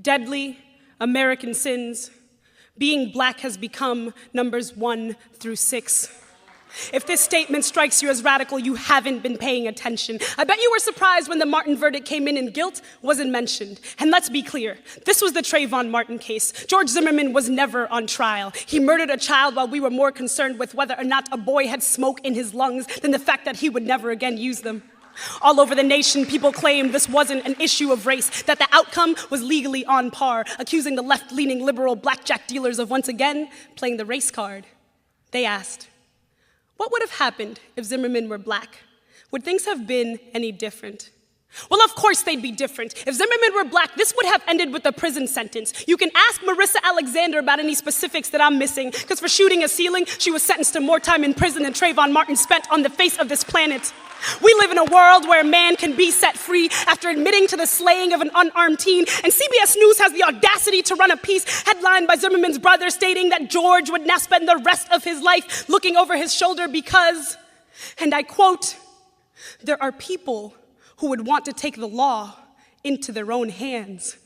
Deadly American sins. Being black has become numbers 1 through 6. If this statement strikes you as radical, you haven't been paying attention. I bet you were surprised when the Martin verdict came in and guilt wasn't mentioned. And let's be clear, this was the Trayvon Martin case. George Zimmerman was never on trial. He murdered a child while we were more concerned with whether or not a boy had smoke in his lungs than the fact that he would never again use them. All over the nation, people claimed this wasn't an issue of race, that the outcome was legally on par, accusing the left-leaning liberal blackjack dealers of once again playing the race card. They asked, what would have happened if Zimmerman were black? Would things have been any different? Well, of course they'd be different. If Zimmerman were black, this would have ended with a prison sentence. You can ask Marissa Alexander about any specifics that I'm missing, because for shooting a ceiling, she was sentenced to more time in prison than Trayvon Martin spent on the face of this planet. We live in a world where a man can be set free after admitting to the slaying of an unarmed teen, and CBS News has the audacity to run a piece headlined by Zimmerman's brother stating that George would now spend the rest of his life looking over his shoulder because, and I quote, there are people who would want to take the law into their own hands.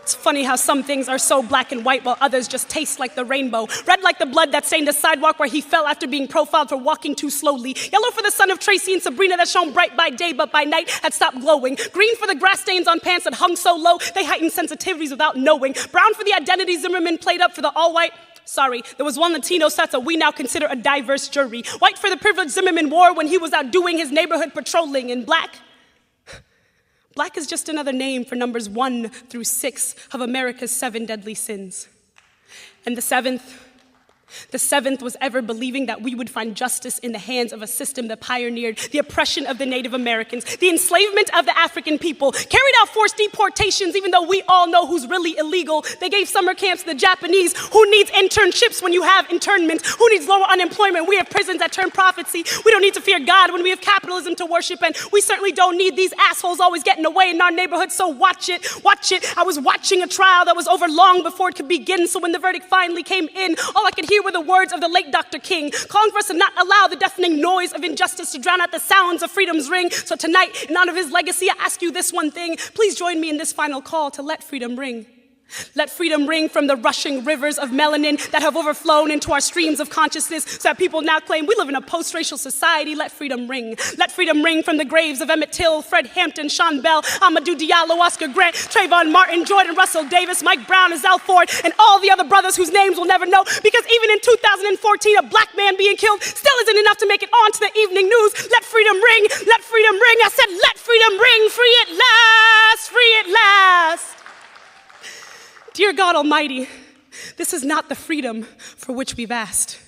It's funny how some things are so black and white while others just taste like the rainbow. Red like the blood that stained the sidewalk where he fell after being profiled for walking too slowly. Yellow for the son of Tracy and Sabrina that shone bright by day but by night had stopped glowing. Green for the grass stains on pants that hung so low they heightened sensitivities without knowing. Brown for the identity Zimmerman played up for the all-white. Sorry, there was one Latino set that we now consider a diverse jury. White for the privilege Zimmerman wore when he was out doing his neighborhood patrolling. And black? Black is just another name for numbers 1 through 6 of America's 7 deadly sins. And the seventh was ever believing that we would find justice in the hands of a system that pioneered the oppression of the Native Americans, the enslavement of the African people, carried out forced deportations even though we all know who's really illegal. They gave summer camps to the Japanese. Who needs internships when you have internment? Who needs lower unemployment? We have prisons that turn prophecy. We don't need to fear God when we have capitalism to worship, and we certainly don't need these assholes always getting away in our neighborhood, so watch it, watch it. I was watching a trial that was over long before it could begin, so when the verdict finally came in, all I could hear were the words of the late Dr. King, calling for us to not allow the deafening noise of injustice to drown out the sounds of freedom's ring. So tonight, in honor of his legacy, I ask you this one thing. Please join me in this final call to let freedom ring. Let freedom ring from the rushing rivers of melanin that have overflown into our streams of consciousness so that people now claim we live in a post-racial society. Let freedom ring. Let freedom ring from the graves of Emmett Till, Fred Hampton, Sean Bell, Amadou Diallo, Oscar Grant, Trayvon Martin, Jordan Russell Davis, Mike Brown, and Zal Ford, and all the other brothers whose names we'll never know, because even in 2014, a black man being killed still isn't enough to make it onto the evening news. Let freedom ring. Let freedom ring. I said let freedom ring. Free at last. Free at last. Dear God Almighty, this is not the freedom for which we've asked.